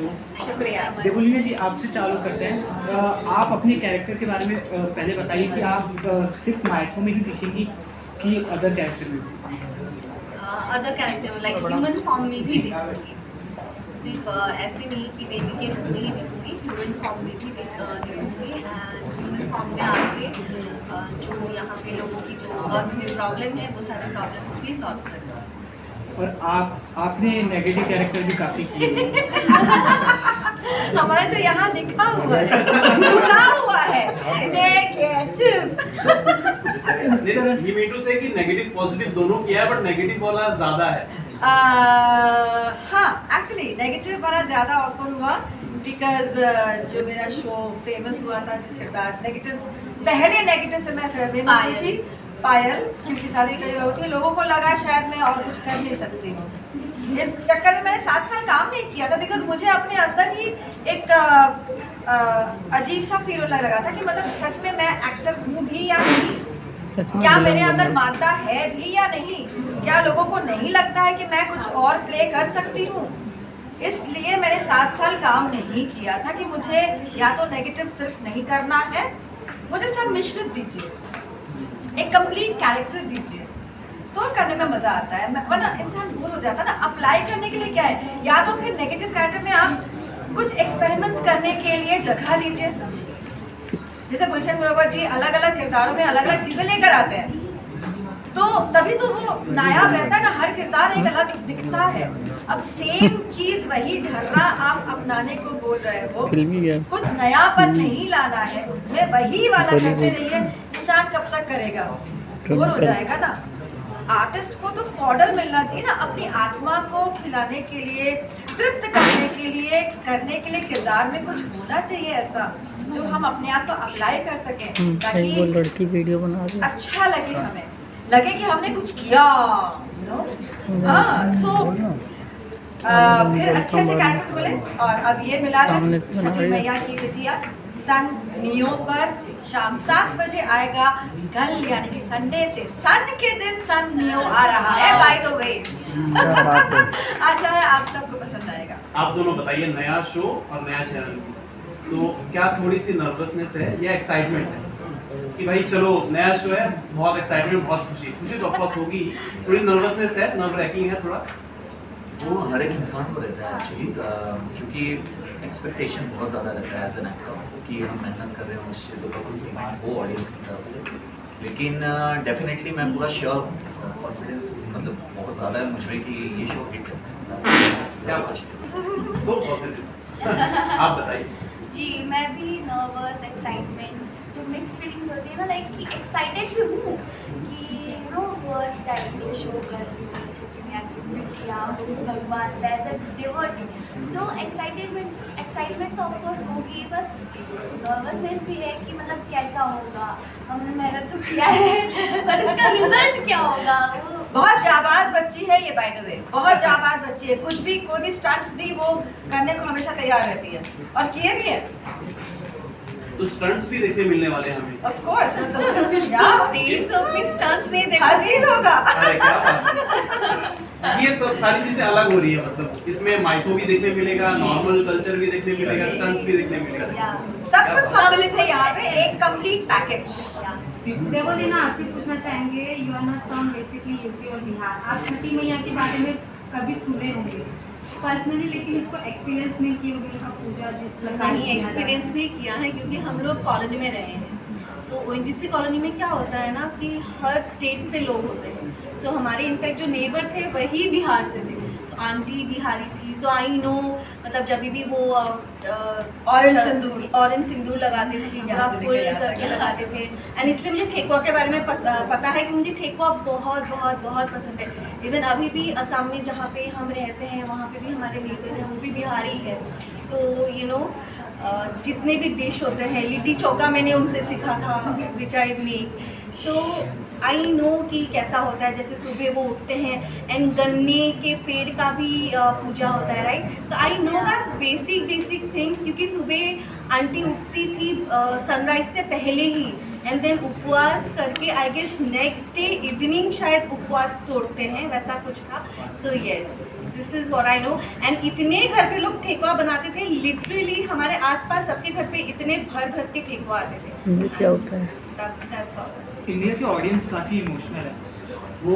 तो शुक्रिया। देवलीना जी, आपसे चालू करते हैं। आप अपने कैरेक्टर के बारे में पहले बताइए कि आप सिर्फ माइथो में ही दिखेंगी कि अदर कैरेक्टर में भी? Other character like human form में भी दिखूंगी, सिर्फ ऐसे नहीं कि देवी के रूप में ही दिखूंगी, ह्यूमन फॉर्म में भी दिखूंगी। एंड ह्यूमन फॉर्म में आके जो यहाँ पे लोगों की जो अर्थ में प्रॉब्लम है वो सारे प्रॉब्लम्स भी सॉल्व करूँगी। और आपने नेगेटिव कैरेक्टर भी काफ़ी किए हैं। हमारे तो यहाँ लिखा हुआ है, लिखा हुआ है नेगेटिव। ये मीटू से कि नेगेटिव पॉजिटिव दोनों किया है, बट नेगेटिव वाला ज्यादा है। हाँ, एक्चुअली नेगेटिव वाला ज़्यादा ऑफर हुआ बिकॉज जो मेरा शो फेमस हुआ था जिस किरदार से नेगेटिव, पहले नेगेटिव से मैं फेमस हुई थी, पायल, क्योंकि सारी कई होती है, लोगों को लगा शायद मैं और कुछ कर नहीं सकती हूँ। इस चक्कर में मैंने 7 साल काम नहीं किया था बिकॉज मुझे अपने अंदर ही एक अजीब सा फील होने लगा था कि मतलब सच में मैं एक्टर हूँ भी या नहीं, क्या मेरे अंदर मानता है भी या नहीं, क्या लोगों को नहीं लगता है कि मैं कुछ और प्ले कर सकती हूँ। इसलिए मैंने 7 साल काम नहीं किया था कि मुझे या तो नेगेटिव सिर्फ नहीं करना है, मुझे सब मिश्रित दीजिए, एक कंप्लीट कैरेक्टर दीजिए, तो करने में मजा आता है। वरना इंसान बोर हो जाता है ना। अप्लाई करने के लिए क्या है, या तो फिर नेगेटिव कैरेक्टर में आप कुछ एक्सपेरिमेंट्स करने के लिए जगह दीजिए, जैसे गुलशन ग्रोवर जी अलग अलग किरदारों में अलग अलग चीजें लेकर आते हैं, तो तभी तो वो नायाब रहता है ना, हर किरदार एक अलग दिखता है। अब सेम चीज वही ढर्रा आप अपनाने को बोल रहे हो, कुछ नयापन नहीं लाना है उसमें, वही वाला करते रहिए, इंसान कब तक करेगा, बोर हो जाएगा ना। आर्टिस्ट को तो फॉर्डर मिलना चाहिए ना, अपनी आत्मा को खिलाने के लिए, तृप्त करने के लिए किरदार में कुछ होना चाहिए ऐसा जो हम अपने आप को अप्लाई कर सकें, ताकि लड़की वीडियो बना रही है, अच्छा लगे, हमें लगे कि हमने कुछ किया। हाँ, सो फिर अच्छे अच्छे कैरेक्टर्स मिले, और अब ये मिला है छठी मैया की बिटिया। सन नियो पर शाम 7 बजे आएगा, कल यानी कि संडे से, सन के दिन सन नियो आ रहा है, बाय द वे। आशा है आप सबको पसंद आएगा। आप दोनों बताइए, नया शो और नया चैनल, तो क्या थोड़ी सी नर्वसनेस है या एक्साइटमेंट है कि भाई चलो नया शो है, बहुत एक्साइटमेंट, बहुत खुशी तो ऑफकोर्स होगी, थोड़ी नर्वसनेस है, नर्व रैकिंग है थोड़ा? वो हर एक इंसान को रहता है एक्चुअली, क्योंकि एक्सपेक्टेशन बहुत ज़्यादा रहता है एज एन एक्टर कि हम मेहनत कर रहे हैं उस चीज़ों का फुलफिलमेंट हो ऑडियंस की तरफ से। लेकिन डेफिनेटली मैं पूरा श्योर, कॉन्फिडेंस मतलब बहुत ज़्यादा है मुझ में कि ये शो हिट है। So positive. आप बताइए। जी, मैं भी नर्वस, एक्साइटमेंट, जो मिक्स फीलिंग्स होती है ना, लाइक कि एक्साइटेड भी हूँ कि यू नो फर्स्ट टाइम ये शो कर रही हूँ, छठी मैया की बिटिया, भगवान एज अ डिवोटी, तो एक्साइटमेंट तो ऑफकोर्स होगी, बस नर्वसनेस भी है कि मतलब कैसा होगा, हमने मेहनत तो किया है पर इसका रिजल्ट क्या होगा। वो बहुत जाबाज बच्ची है ये, बाय द वे, बहुत जाबाज बच्ची है, कुछ भी कोई भी स्टंट्स भी वो करने को हमेशा तैयार रहती है, और किए भी है। तो स्टंट्स भी देखने मिलने वाले हैं हमें? ऑफ कोर्स, यार रील्स में स्टंट्स नहीं हर चीज होगा। अरे क्या बात है। ये सब सारी चीजें अलग हो रही है, मतलब इसमें माइथो भी देखने मिलेगा, नॉर्मल कल्चर भी देखने मिलेगा, स्टंट्स भी देखने मिलेगा, सब कुछ सम्मिलित है यहाँ पे, एक कंप्लीट पैकेज। देवलीना, आपसे पूछना चाहेंगे, you are not from basically UP और बिहार, आप छठी मैया के बारे में कभी सुने होंगे पर्सनली, लेकिन इसको एक्सपीरियंस नहीं किए होंगे, उनका पूजा जिस प्रकार नहीं एक्सपीरियंस भी किया है, क्योंकि हम लोग कॉलोनी में रहे हैं, तो ओएनजीसी कॉलोनी में क्या होता है ना कि हर स्टेट से लोग होते हैं। सो हमारे इनफैक्ट जो नेबर थे वही बिहार से थे, तो आंटी बिहारी थी, सो आई नो, मतलब जब भी वो ऑरेंज सिंदूर लगाते थे, पूरा फुल करके लगाते थे, एंड इसलिए मुझे ठेकुआ के बारे में पता है कि मुझे ठेकुआ बहुत बहुत बहुत पसंद है। इवन अभी भी असम में जहाँ पे हम रहते हैं वहाँ पे भी हमारे नेबर हैं, वो भी बिहारी है, तो यू नो जितने भी डिश होते हैं, लिट्टी चौका मैंने उनसे सीखा था, विच I make, so I no कि कैसा होता है। जैसे सुबह वो उठते हैं एंड गन्ने के पेड़ का भी पूजा होता है, right, so I know that basic things, क्योंकि सुबह आंटी उठती थी सनराइज से पहले ही, एंड देन उपवास करके I guess next day evening शायद उपवास तोड़ते हैं, वैसा कुछ था, so yes. This is what I know. And इतने घर पे लोग ठेकुआ बनाते थे, लिटरली हमारे आसपास सबके घर पे इतने भर भर के ठेकुआ आते थे। ये क्या होता है? That's all. इंडिया की ऑडियंस काफ़ी इमोशनल है। वो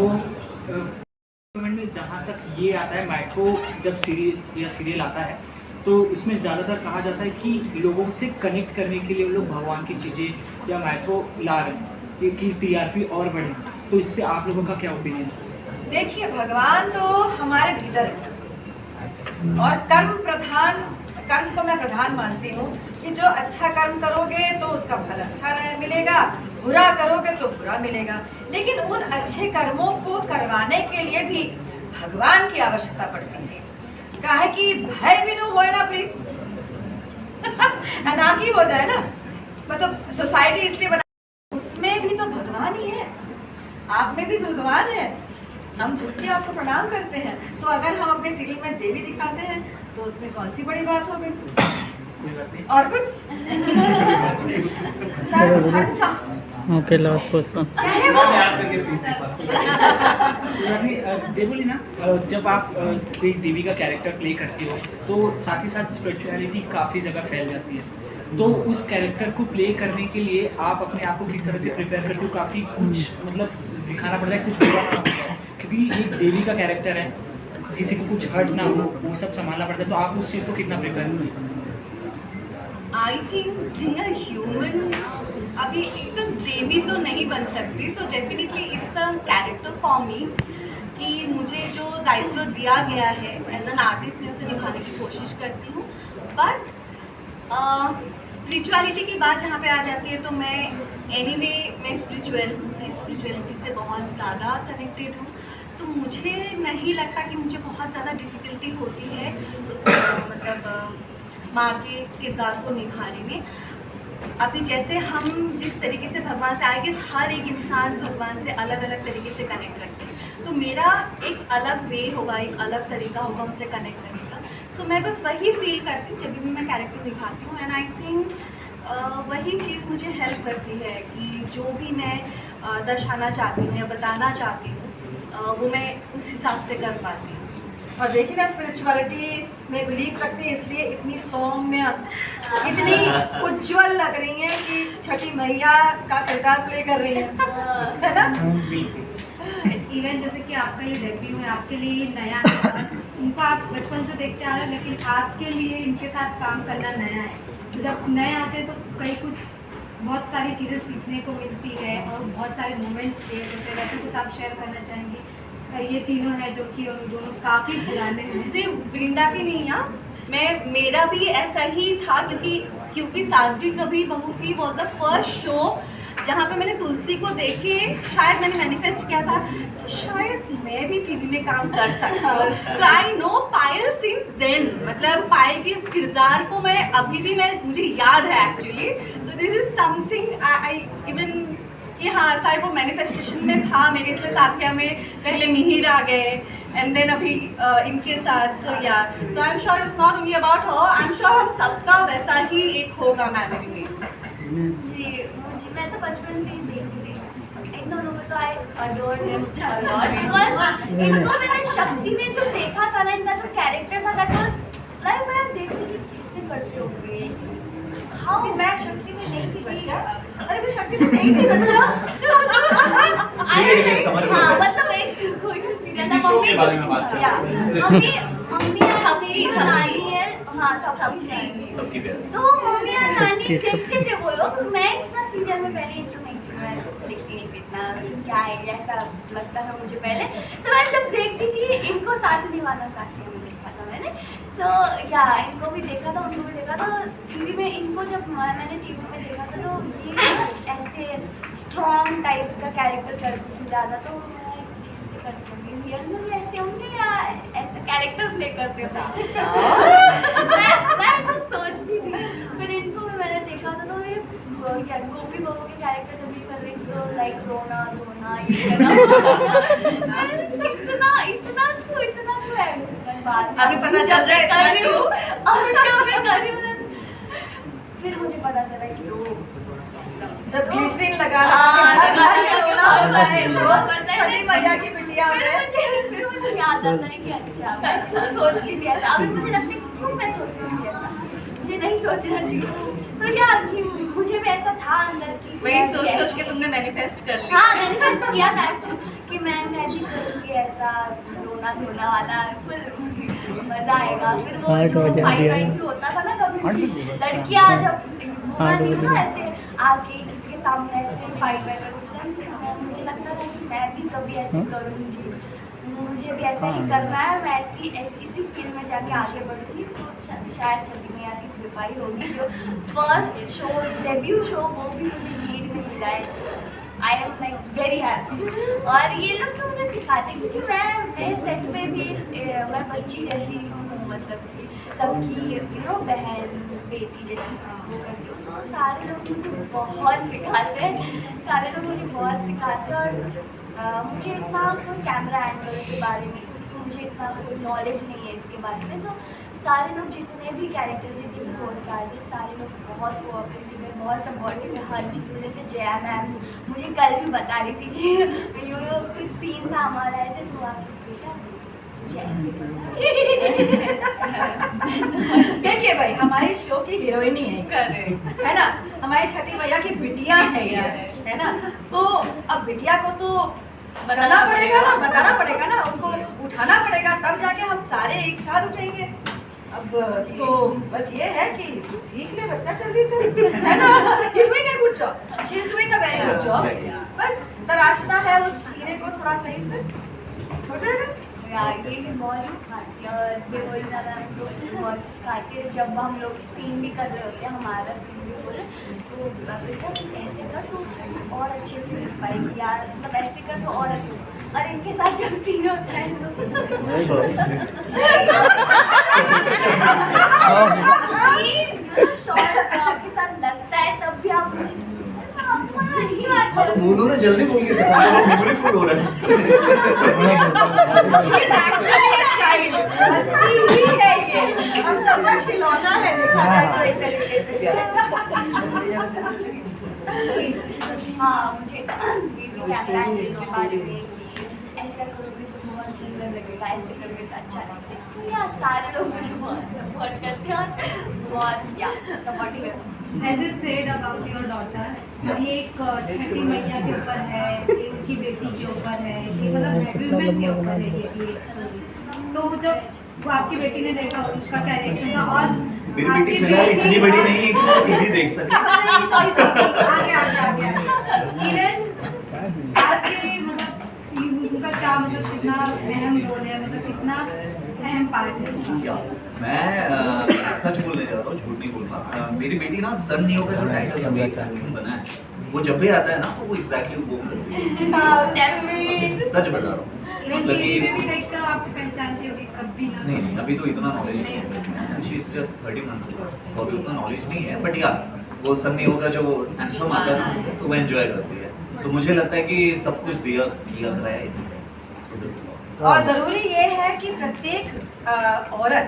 गवर्नमेंट में जहाँ तक ये आता है, माइक्रो जब सीरीज या सीरियल आता है तो इसमें ज़्यादातर कहा जाता है कि लोगों से कनेक्ट करने के लिए लोग भगवान की चीज़ें या माइक्रो ला रहे हैं कि टीआरपी और बढ़े। तो इस पर आप लोगों का क्या ओपिनियन है? देखिए, भगवान तो हमारे भीतर है और कर्म को मैं प्रधान मानती हूँ कि जो अच्छा कर्म करोगे तो उसका फल अच्छा मिलेगा, बुरा करोगे तो बुरा मिलेगा। लेकिन उन अच्छे कर्मों को करवाने के लिए भी भगवान की आवश्यकता पड़ती है। काहे कि भय बिनु होए ना प्रीत अनाकी हो जाए ना, मतलब सोसाइटी इसलिए बना, उसमें भी तो भगवान ही है, आप में भी भगवान है। हम झुक के आपको प्रणाम करते हैं, तो अगर हम अपने सीरियल में देवी दिखाते हैं तो उसमें कौन सी बड़ी बात हो गई? और कुछ ओके, लास्ट क्वेश्चन। देवली ना, जब आप एक देवी का कैरेक्टर प्ले करती हो तो साथ ही साथ स्पिरिचुअलिटी काफ़ी जगह फैल जाती है। तो उस कैरेक्टर को प्ले करने के लिए आप अपने आप को किस तरह से प्रिपेयर करते हो? काफ़ी कुछ मतलब दिखाना पड़ता है, कुछ दिखाना पड़ता है, क्योंकि एक देवी का कैरेक्टर है, किसी को कुछ हर्ट ना हो, वो सब संभालना पड़ता है। तो आप उस चीज़ को कितना प्रिपेयर करते हो? I think being a human, अभी एकदम देवी तो नहीं बन सकती, so definitely it's a character for me कि मुझे जो दायित्व दिया गया है एज एन आर्टिस्ट मैं उसे निभाने की कोशिश करती हूँ। बट स्पिरिचुअलिटी की बात जहाँ पे आ जाती है तो मैं एनीवे मैं स्पिरिचुअल हूँ, मैं स्पिरिचुअलिटी से बहुत ज़्यादा कनेक्टेड हूँ। तो मुझे नहीं लगता कि मुझे बहुत ज़्यादा डिफ़िकल्टी होती है उस मतलब माँ के किरदार को निभाने में। अभी जैसे हम जिस तरीके से भगवान से आएंगे, हर एक इंसान भगवान से अलग अलग तरीके से कनेक्ट करते हैं, तो मेरा एक अलग वे होगा, एक अलग तरीका होगा उनसे कनेक्ट करने का। सो मैं बस वही फील करती हूँ जब भी मैं कैरेक्टर निभाती हूँ। एंड आई थिंक वही चीज़ मुझे हेल्प करती है कि जो भी मैं दर्शाना चाहती हूँ या बताना चाहती हूँ वो मैं उस हिसाब से कर पाती हूँ। और देखिए ना, स्पिरिचुअलिटी में बिलीव रखते हैं इसलिए इतनी सौम्य, इतनी उज्जवल लग रही हैं कि छठी मैया का किरदार प्ले कर रही हैं, है ना? इवन जैसे कि आपका ये डेब्यू है, आपके लिए ये नया है, इनको आप बचपन से देखते आ रहे हो, लेकिन आपके लिए इनके साथ काम करना नया है। तो जब नए आते हैं तो कई कुछ बहुत सारी चीज़ें सीखने को मिलती है और बहुत सारे मोमेंट्स क्रिएट होते हैं। वैसे कुछ आप शेयर करना चाहेंगे? ये तीनों है जो कि और दोनों काफ़ी पुराने हैं। सिर्फ वृंदा भी नहीं है, मेरा भी ऐसा ही था क्योंकि सास भी कभी बहू थी वॉज द फर्स्ट शो जहाँ पे मैंने तुलसी को देखे, शायद मैंने मैनिफेस्ट किया था शायद मैं भी टीवी में काम कर सकता हूँ। So I know Payal since then, मतलब पायल के किरदार को मैं अभी भी मुझे याद है actually. So this is something I even कि हाँ सारे वो मैनिफेस्टेशन में था मेरे, इसलिए साथिया में पहले मिहिर आ गए एंड देन अभी इनके साथ। So yeah so I am sure it's not only about her, I am sure हम सबका वैसा ही एक होगा मेमोरी में। जी मैं तो बचपन से ही देखती थी इन दोनों को, तो I adore them a lot because इनको मैंने शक्ति में जो देखा था ना, इनका जो कैरेक्टर था दैट वाज लाइक मैं देखती थी कैसे करते होंगे। हाउ मैं शक्ति में नहीं थी बच्चा, अरे मैं शक्ति में नहीं थी बच्चा। हाँ मतलब एक कोई सीरियल था, शो के बारे में बात कर या मम्मी थपकी नानी है, हाँ सबकी प्यार। तो मम्मी और नानी देखते थे वो लोग। मैं इतना सीरियल में पहले इंटू नहीं थी, मैं देखती इतना क्या है ऐसा लगता था मुझे पहले। तो मैं जब देखती थी इनको साथ निभाना साथी में देखा था मैंने, तो क्या इनको भी देखा था उनको भी देखा था टीवी में। इनको जब मैंने टीवी में देखा था तो ये ऐसे स्ट्रॉन्ग टाइप का कैरेक्टर करती थी ज़्यादा, तो मैं कैसे करती होंगी रियल में भी ऐसे होंगे या ऐसे कैरेक्टर प्ले करते होंगे मैं ऐसा सोचती थी। फिर इनको भी मैंने देखा था तो ये क्या गोपी बहू के कैरेक्टर जब ये कर रही थी तो लाइक रोना धोना ये करना इतना क्यों है अभी पता चल रहा है कर रही हूँ और क्या मैं कर रही हूँ। फिर मुझे पता चला कि वो जब ग्लिसरीन लगा हाँ, छठी मैया की बिटिया बिटिया में। फिर मुझे याद आता है कि अच्छा मैं क्यों सोचती थी ऐसा। अभी मुझे लगता है क्यों मैं सोचती थी ऐसा, मुझे नहीं सोचना चाहिए। तो यार कि मुझे भी ऐसा था अंदर की वही सोच सोच के तुमने मैनिफेस्ट कर लिया। हाँ मैनिफेस्ट किया था एक्चुअली कि मैं भी करूँगी ऐसा रोना धोना वाला, फुल मजा आएगा। फिर वो जो फाइट भी होता था ना कभी लड़कियाँ जब वुमन नहीं हो ना ऐसे आके किसी के सामने ऐसे फाइट करती थी, मुझे लगता था कि मैं भी कभी ऐसे करूँगी, मुझे भी ऐसा ही करना है, मैं इसी फील्ड में जाके आगे बढ़ूँगी। तो शायद छठी मैया की कृपा ही होगी जो फर्स्ट शो डेब्यू शो वो भी मुझे लीड में मिला है। I am like very happy. और ये लोग तो मुझे सिखाते हैं क्योंकि मैं सेट पे भी मैं बच्ची जैसी हूँ, मतलब कि सबकी बहन बेटी जैसी वो करती हूँ। तो सारे लोग मुझे बहुत सिखाते हैं, सारे लोग मुझे बहुत सिखाते हैं। और मुझे इतना कोई कैमरा एंगल के बारे में, क्योंकि मुझे इतना कोई नॉलेज नहीं है इसके बारे में। सो सारे लोग जितने भी कैरेक्टर जितने भी को स्टार्स हैं सारे लोग बहुत कोऑपरेटिव है, बहुत सपोर्टिव है हर चीज़ में। जैसे जया मैम मुझे कल भी बता रही थी कि कुछ सीन था हमारा ऐसे, तो आके बेटा देखिए भाई हमारे शो की हीरोइन ही है ना, हमारी छठी मैया की बिटिया है ये, है ना। तो अब बिटिया को तो बताना पड़ेगा ना, उनको उठाना पड़ेगा, तब जाके हम सारे एक साथ उठेंगे। अब तो बस ये है कि सीख ले बच्चा जल्दी से, है ना। You're doing a good job. She is doing a very good job. बस तराशना है उस हीरे को थोड़ा सही से, हो जाएगा। ये भी बहुत सिखाती है और देवोलीना मैम को बहुत सिखाती है। जब हम लोग सीन भी कर रहे होते हैं, हमारा सीन भी हो रहा है, तो बेटा तुम ऐसे कर तो और अच्छे से कर पाएगी यार, मतलब ऐसे कर तो और अच्छे। और इनके साथ जब सीन होता है तो शॉर्ट जो आपके साथ लगता है तब भी आप मुझे अच्छी बात बोलते हो। उन्होंने जल्दी बोल के मेमोरी फुल हो रहा है। She is actually a child. बच्ची ही है ये, हम सबका खिलौना है, देखा जाए तो एक तरीके से। हाँ मुझे वीडियो कैमरा एंगल के बारे में कि ऐसा करोगे तो बहुत सुंदर लगेगा, ऐसे करोगे तो अच्छा लगेगा। तो यार सारे लोग मुझे बहुत सपोर्ट करते हैं और बहुत सपोर्टिव है। As you said about your daughter, ये एक छठी मैया के ऊपर है, ये उनकी बेटी के ऊपर है, ये मतलब डेवलपमेंट के ऊपर है ये भी एक स्टोरी। तो जब वो आपकी बेटी ने देखा उसका कैरेक्टर था और मेरी बेटी फिलहाल इतनी बड़ी नहीं है कि इजी देख सके। आगे इवन आपके मतलब उनका क्या मतलब कितना अहम रोल है, मतलब कितना अहम पार्ट है। मैं सच बोलने जा रहा हूँ, झूठ नहीं बोल रहा। मेरी बेटी ना सन नियो का जो टाइटल बना है वो जब भी आता है ना तो वो एग्जैक्टली वो सच बता रहा हूँ। इवन टीवी में भी देखकर आपसे पहचानती होगी कभी ना। नहीं अभी तो इतना नॉलेज नहीं है, शी इज जस्ट 30 मंथ्स तो अभी उतना नॉलेज नहीं है। बट यार वो सन नियो का जो एंथम आता है तो वो एंजॉय करती है। तो मुझे लगता है कि सब कुछ किया गया है इसमें। और जरूरी ये है कि प्रत्येक औरत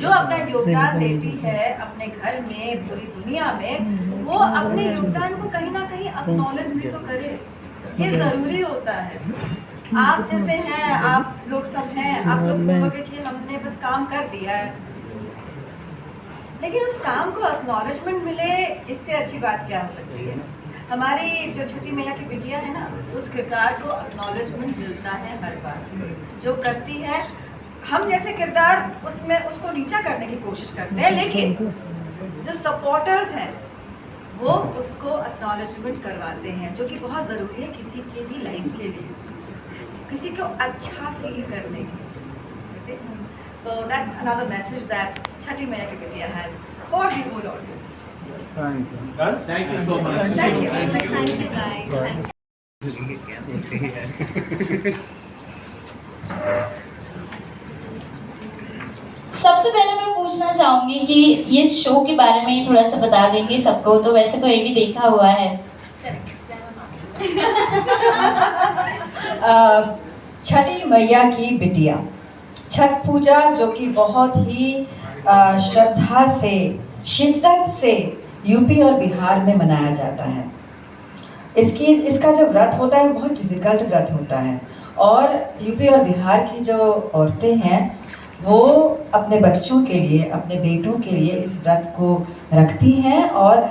जो अपना योगदान देती है अपने घर में पूरी दुनिया में, वो अपने योगदान को कहीं ना कहीं एक्नॉलेज भी तो करे। ये जरूरी होता है। आप जैसे हैं, आप लोग सब हैं, आप लोग बोलोगे कि हमने बस काम कर दिया है, लेकिन उस काम को एक्नॉलेजमेंट मिले, इससे अच्छी बात क्या हो सकती है। हमारी जो छठी मैया की बिटिया है ना, उस किरदार को एक्नॉलेजमेंट मिलता है हर बार जो करती है। हम जैसे किरदार उसमें उसको नीचा करने की कोशिश करते हैं, लेकिन जो सपोर्टर्स हैं वो उसको एक्नॉलेजमेंट करवाते हैं, जो कि बहुत ज़रूरी है किसी के भी लाइफ के लिए, किसी को अच्छा फील करने के लिए। So that's another message that Chhathi Maiya की बिटिया has for the whole audience. Thank you so much. Thank you. Thank you guys. सबसे पहले मैं पूछना चाहूंगी कि ये शो के बारे में थोड़ा सा बता देंगे सबको। तो वैसे तो ये भी देखा हुआ है। छठी मैया की बिटिया छठ पूजा जो कि बहुत ही श्रद्धा से शिद्दत से यूपी और बिहार में मनाया जाता है। इसका जो व्रत होता है बहुत डिफिकल्ट व्रत होता है और यूपी और बिहार की जो औरतें हैं वो अपने बच्चों के लिए, अपने बेटों के लिए इस व्रत को रखती हैं और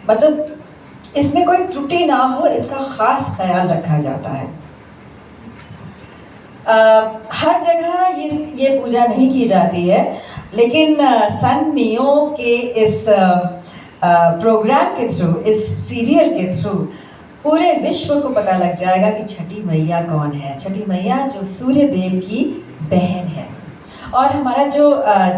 मतलब इसमें कोई त्रुटि ना हो इसका ख़ास ख्याल रखा जाता है। हर जगह ये पूजा नहीं की जाती है, लेकिन सन नियो के इस प्रोग्राम के थ्रू, इस सीरियल के थ्रू पूरे विश्व को पता लग जाएगा कि छठी मैया कौन है। छठी मैया जो सूर्य देव की बहन है। और हमारा जो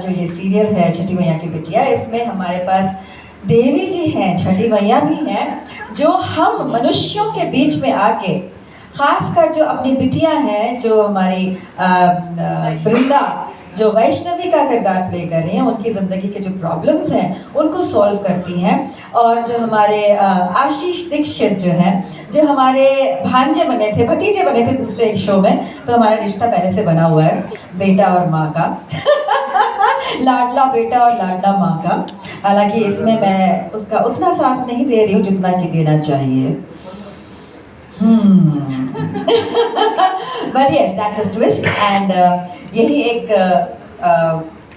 ये सीरियल है छठी मैया की बिटिया, इसमें हमारे पास देवी जी हैं, छठी मैया भी हैं, जो हम मनुष्यों के बीच में आके, खासकर जो अपनी बिटिया है, जो हमारी वृंदा, जो वैष्णवी का किरदार प्ले कर रही हैं, उनकी ज़िंदगी के जो प्रॉब्लम्स हैं उनको सॉल्व करती हैं। और जो हमारे आशीष दीक्षित जो हैं, जो हमारे भांजे बने थे, भतीजे बने थे दूसरे एक शो में, तो हमारा रिश्ता पहले से बना हुआ है बेटा और माँ का लाडला बेटा और लाडला माँ का। हालांकि इसमें मैं उसका उतना साथ नहीं दे रही हूँ जितना कि देना चाहिए। But yes, that's a twist and यही एक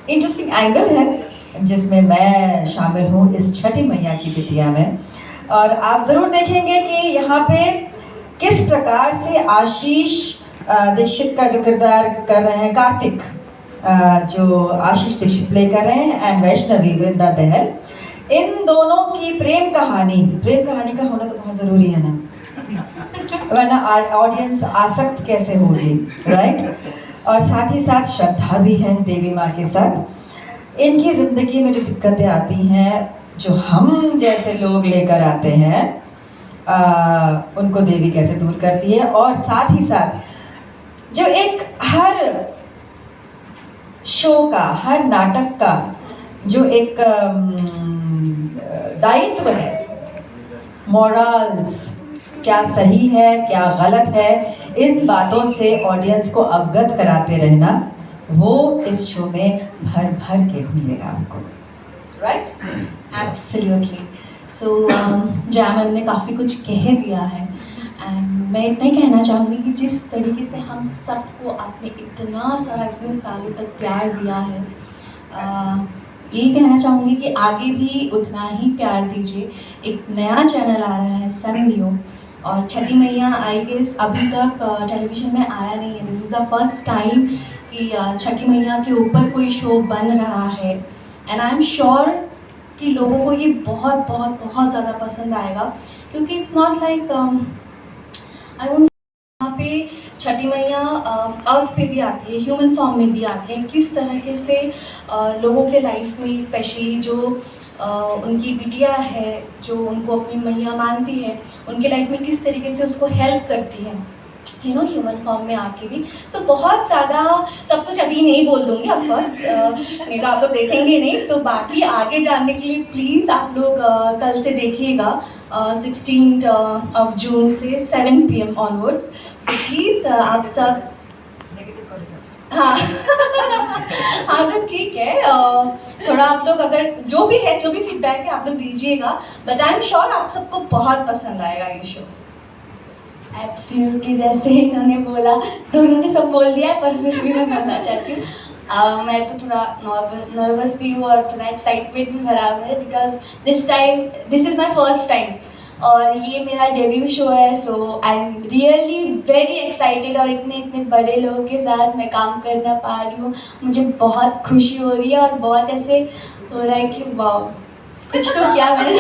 इंटरेस्टिंग एंगल है जिसमें मैं शामिल हूँ इस छठी मैया की बिटिया में। और आप ज़रूर देखेंगे कि यहाँ पे किस प्रकार से आशीष दीक्षित का जो किरदार कर रहे हैं, कार्तिक जो आशीष दीक्षित प्ले कर रहे हैं, एंड वैष्णवी वृंदा दहल, इन दोनों की प्रेम कहानी का होना तो बहुत ज़रूरी है ना, वरना ऑडियंस आसक्त कैसे होगी, राइट? और साथ ही साथ श्रद्धा भी है देवी माँ के साथ। इनकी ज़िंदगी में जो दिक्कतें आती हैं, जो हम जैसे लोग लेकर आते हैं, उनको देवी कैसे दूर करती है। और साथ ही साथ जो एक हर शो का, हर नाटक का जो एक दायित्व है, मॉरल्स, क्या सही है क्या गलत है, इन बातों से ऑडियंस को अवगत कराते रहना, वो इस शो में भर भर के मिलेगा आपको, राइट? एब्सोल्युटली। सो जया मैम ने काफ़ी कुछ कह दिया है एंड मैं इतना ही कहना चाहूँगी कि जिस तरीके से हम सबको आपने इतना सारा इतने सालों तक प्यार दिया है, यही कहना चाहूँगी कि आगे भी उतना ही प्यार दीजिए। एक नया चैनल आ रहा है सन नियो, और छठी मैया आई गेस अभी तक टेलीविज़न में आया नहीं है। This is the first time कि छठी मैया के ऊपर कोई शो बन रहा है एंड आई एम श्योर कि लोगों को ये बहुत बहुत बहुत ज़्यादा पसंद आएगा, क्योंकि it's not like I won't, यहाँ पे छठी मैया अर्थ पे भी आती है, ह्यूमन फॉर्म में भी आती है। किस तरीके से लोगों के लाइफ में, स्पेशली जो उनकी बिटिया है, जो उनको अपनी मैया मानती है, उनके लाइफ में किस तरीके से उसको हेल्प करती है, यू नो, ह्यूमन फॉर्म में आके भी। सो बहुत ज़्यादा सब कुछ अभी नहीं बोल दूँगी ऑफकोर्स, नहीं तो आप लोग देखेंगे नहीं। तो बाकी आगे जानने के लिए प्लीज़ आप लोग कल से देखिएगा 16 ऑफ जून से 7 PM ऑनवर्ड्स। सो प्लीज़ आप सब, हाँ हाँ तो ठीक है, थोड़ा आप लोग अगर जो भी है, जो भी फीडबैक है आप लोग दीजिएगा, बट आई एम श्योर आप सबको बहुत पसंद आएगा ये शो। एब्सोल्युटली, जैसे इन्होंने बोला, दोनों ने सब बोल दिया है, पर फिर भी मैं बोलना चाहती हूँ। मैं तो थोड़ा नर्वस भी हूँ और थोड़ा एक्साइटमेंट भी भरा हुआ है, because this is my first time और ये मेरा डेब्यू शो है। So I am really very excited और इतने इतने बड़े लोगों के साथ मैं काम करना पा रही हूँ, मुझे बहुत खुशी हो रही है और बहुत ऐसे हो रहा है कि वाह, कुछ तो क्या मैंने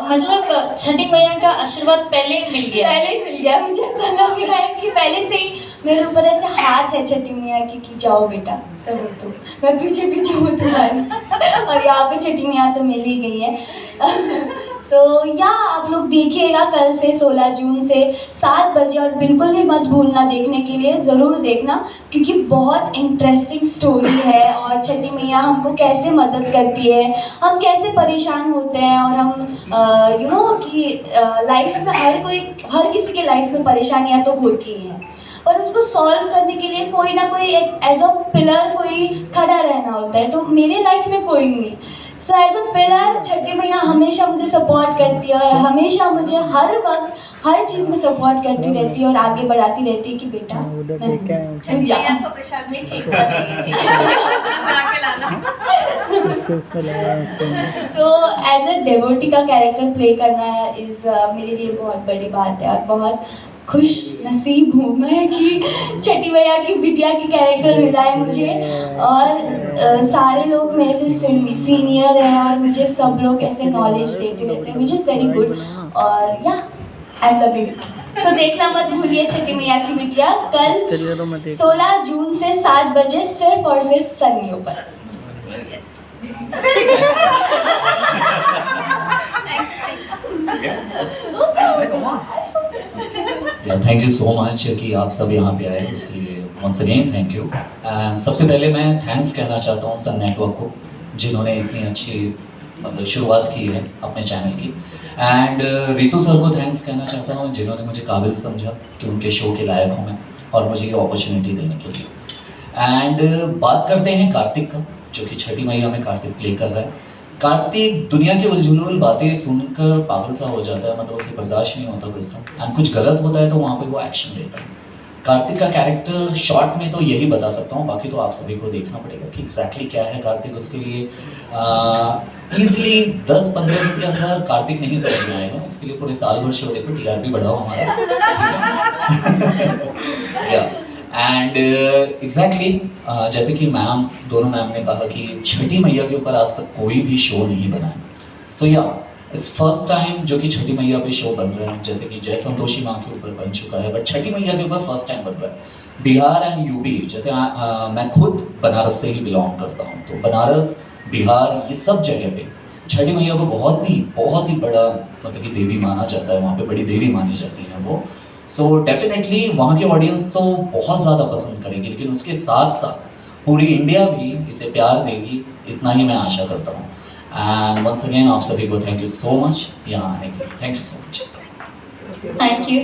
मतलब छठी मैया का आशीर्वाद पहले मिल गया। मुझे ऐसा लग रहा है कि पहले से ही मेरे ऊपर ऐसे हाथ है छठी मैया की कि जाओ बेटा, करो तो मैं पीछे पीछे हूँ तुम्हारी और यहाँ पे छठी मैया तो मिल ही गई है। सो या आप लोग देखिएगा कल से 16 जून से 7 बजे, और बिल्कुल भी मत भूलना देखने के लिए, ज़रूर देखना, क्योंकि बहुत इंटरेस्टिंग स्टोरी है और छठी मैया हमको कैसे मदद करती है, हम कैसे परेशान होते हैं, और हम यू नो कि लाइफ में हर किसी के लाइफ में परेशानियाँ तो होती हैं, और उसको सॉल्व करने के लिए कोई ना कोई एक एज अ पिलर कोई खड़ा रहना होता है। तो मेरे लाइफ में कोई नहीं, सो एज अ पिलर छठी मैया हमेशा मुझे सपोर्ट करती है और हमेशा मुझे हर वक्त हर चीज़ में सपोर्ट करती रहती है और आगे बढ़ाती रहती है कि बेटा छठी मैया को प्रसाद में ठेकुआ चाहिए बना के लाना। सो एज अ डेवोटी का कैरेक्टर प्ले करना इज़ मेरे लिए बहुत बड़ी बात है और बहुत खुश नसीब हूँ मैं कि छठी मैया की बिटिया की कैरेक्टर मिला है मुझे। और सारे लोग मेरे से सीनियर हैं और मुझे सब लोग ऐसे नॉलेज देते रहते हैं विच इज़ वेरी गुड। और या आई एम लविंग इट। सो देखना मत भूलिए छठी मैया की बिटिया कल 16 जून से 7 बजे सिर्फ और सिर्फ सन्नियों पर। थैंक यू सो मच कि आप सब यहाँ पे आए, इसके लिए once again thank you. And सबसे पहले मैं थैंक्स कहना चाहता हूँ सन नेटवर्क को, जिन्होंने इतनी अच्छी मतलब शुरुआत की है अपने चैनल की। एंड रितु सर को थैंक्स कहना चाहता हूँ, जिन्होंने मुझे काबिल समझा कि उनके शो के लायक हूँ मैं और मुझे ये अपॉर्चुनिटी देने के लिए। एंड बात करते हैं कार्तिक का, जो कि छठी मैया में कार्तिक प्ले कर रहा है। कार्तिक दुनिया की उलझुल बातें सुनकर पागल सा हो जाता है, मतलब उसे बर्दाश्त नहीं होता गुस्सा, एंड कुछ गलत होता है तो वहाँ पे वो एक्शन लेता है। कार्तिक का कैरेक्टर शॉर्ट में तो यही बता सकता हूँ, बाकी तो आप सभी को देखना पड़ेगा कि एग्जैक्टली क्या है कार्तिक। उसके लिए ईजिली 10-15 दिन के अंदर कार्तिक नहीं समझ में आएगा, उसके लिए पूरे साल भर शो देखो, TRP बढ़ाओ हमारा। एंड एग्जैक्टली जैसे कि दोनों मैम ने कहा कि छठी मैया के ऊपर आज तक कोई भी शो नहीं बना है। सो या इट्स फर्स्ट टाइम जो कि छठी मैया पे शो बन रहा है, जैसे कि जय संतोषी माँ के ऊपर बन चुका है, बट छठी मैया के ऊपर फर्स्ट टाइम बन रहा है। बिहार एंड यूपी, जैसे मैं खुद बनारस से ही बिलोंग करता हूँ, तो बनारस बिहार ये सब जगह पे छठी मैया को बहुत ही बड़ा मतलब कि देवी माना जाता है, वहाँ पे बड़ी देवी मानी जाती है वो। सो डेफिनेटली वहाँ की ऑडियंस तो बहुत ज़्यादा पसंद करेगी, लेकिन उसके साथ साथ पूरी इंडिया भी इसे प्यार देगी, इतना ही मैं आशा करता हूँ। एंड वंस अगेन आप सभी को थैंक यू सो मच यहाँ आने के लिए, thank you so much. Thank you.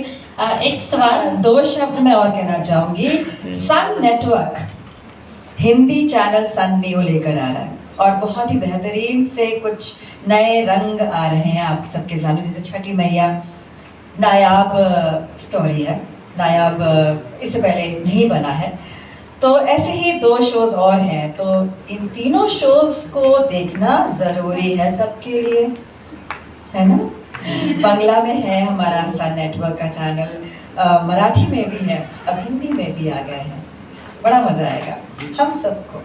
एक सवाल, 2 शब्द मैं और कहना चाहूँगी। सन नेटवर्क हिंदी चैनल सन न्यू लेकर आ रहा है और बहुत ही बेहतरीन से कुछ नए रंग आ रहे हैं आप सबके सामने। जैसे छठी मैया नायाब स्टोरी है, नायाब इससे पहले नहीं बना है, तो ऐसे ही 2 शोज़ और हैं, तो इन तीनों शोज़ को देखना ज़रूरी है सबके लिए, है ना। बांग्ला में है हमारा सन नेटवर्क का चैनल, मराठी में भी है, अब हिंदी में भी आ गए हैं, बड़ा मज़ा आएगा हम सबको।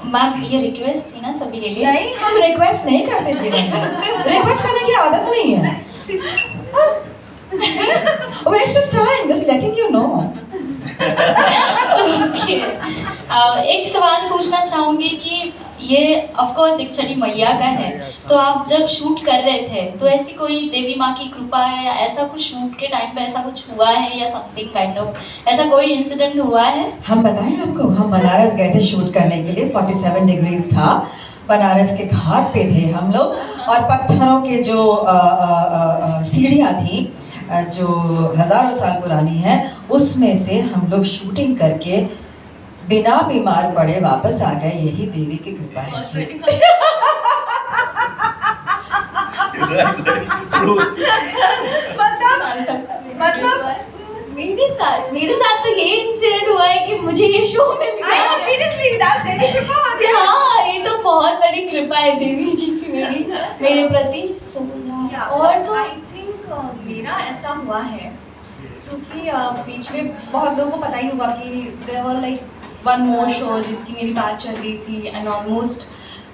मैम ये रिक्वेस्ट थी ना सभी के लिए? नहीं, हम रिक्वेस्ट नहीं करते जीवन में, रिक्वेस्ट करने की आदत नहीं है। Waste of time, just letting you know. Okay, एक सवाल पूछना चाहूँगी कि ये ऑफ कोर्स एक छठी मैया का है, तो आप जब शूट कर रहे थे तो ऐसी कोई देवी माँ की कृपा है या ऐसा कुछ शूट के टाइम पे ऐसा कुछ हुआ है या समथिंग काइंड ऑफ ऐसा कोई इंसिडेंट हुआ है? हम बताएं आपको, हम बनारस गए थे शूट करने के लिए, 47 डिग्रीज था, बनारस के घाट पे थे हम लोग, और पत्थरों के जो सीढ़ियाँ थी जो हज़ारों साल पुरानी है, उसमें से हम लोग शूटिंग करके बिना बीमार पड़े वापस आ गए। यही देवी की कृपा है जी। मतलब मेरे साथ तो ये इंसिडेंट हुआ है कि मुझे ये शो मिल गया। सीरियसली दैट्स वेरी कृपा होती है। हाँ, ये तो बहुत बड़ी कृपा है देवी जी की मेरे प्रति। और तो आई थिंक मेरा ऐसा हुआ है क्योंकि बीच में बहुत लोगों को पता ही होगा कि there were like 1 more show जिसकी मेरी बात चल रही थी एंड ऑलमोस्ट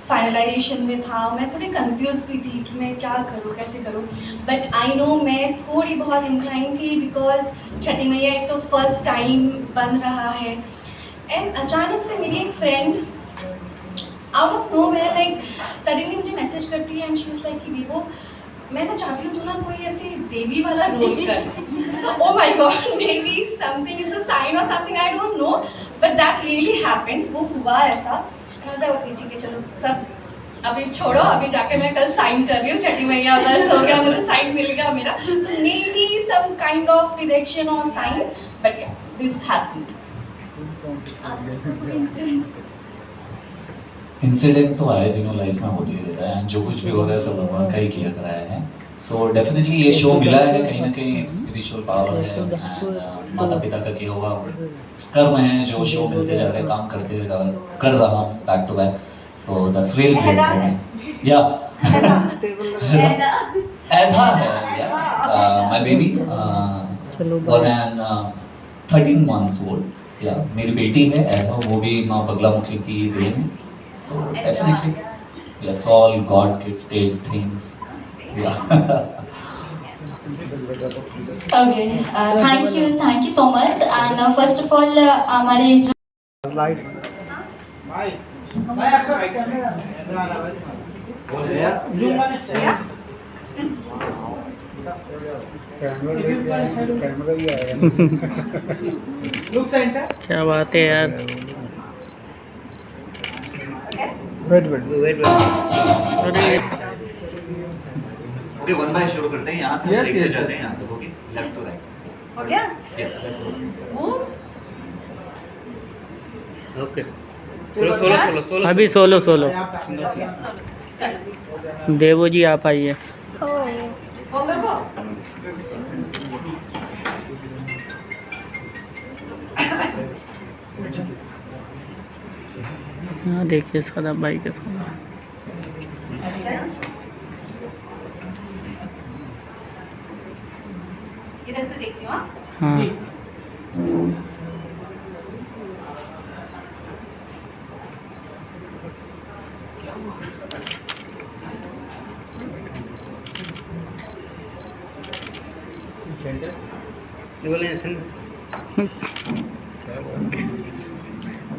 फाइनलाइजेशन में था। मैं थोड़ी कंफ्यूज भी थी कि मैं क्या करूँ, कैसे करूँ, बट आई नो मैं थोड़ी बहुत इंक्लाइन थी बिकॉज छठी मैया एक तो फर्स्ट टाइम बन रहा है। एंड अचानक से मेरी एक friend out of nowhere like suddenly मुझे मैसेज करती है एंड शी वाज लाइक कि दीपो मैं ना चाहती हूँ तू ना कोई ऐसे देवी वाला रोल कर। Oh my God, maybe something is a sign और something, I don't know, but that really happened, वो हुआ ऐसा। ओके ठीक है चलो सब अभी छोड़ो, अभी जाके मैं कल साइन कर रही हूँ छठी मैया, बस हो गया, मुझे साइन मिल गया मेरा। So maybe some kind of direction और sign, but yeah this happened. Incident तो आए दिनों लाइफ में होते ही रहता है, एंड जो कुछ भी हो रहा है सब भगवान का ही किया कराया है। सो डेफिनेटली ये शो मिला है कहीं ना कहीं एक स्पिरिचुअल पावर है, एंड माता पिता का किया हुआ कर्म है जो शो मिलते जा रहे हैं, काम कर रहा हूँ back to back. So that's really great for me. या ऐधा है माय बेबी, चलो 1 and 13 months old। या मेरी बेटी है ऐधा, वो भी माँ बगलामुखी की then. So definitely that's all God gifted things। Yeah। Okay, thank you so much. And first of all, हमारे जो लुक सेंटर। क्या बात है यार। वेट अरे ओके, 1 बाय शुरू करते हैं, यहाँ से Yes, देखते yes, जाते yes. हैं यहाँ तक। Okay, left to right. हो गया? Yes, left to right. Move. Okay अभी सोलो देवो जी आप आइए। फोन मेरे को। हाँ देखिए सदाब भाई के साथ। इधर से देखती हूँ। हाँ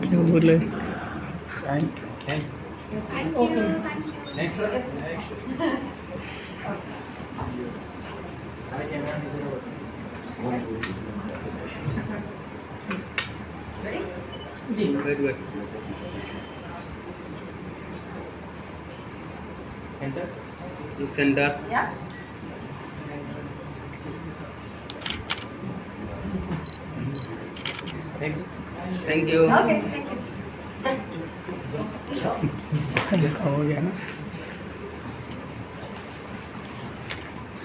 क्या बोले। Centre. Yeah. Thank you. Okay, thank you. हो गया ना।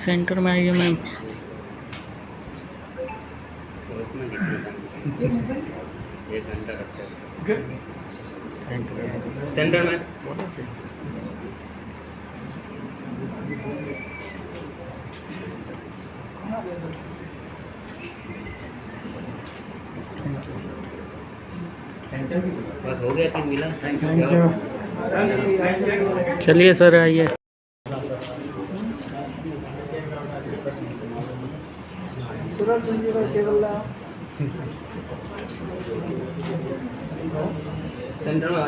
सेंटर में आइए मैम। सेंटर में बस हो गया कि मिला। Thank you. चलिए सर आइए। सेंटर में आ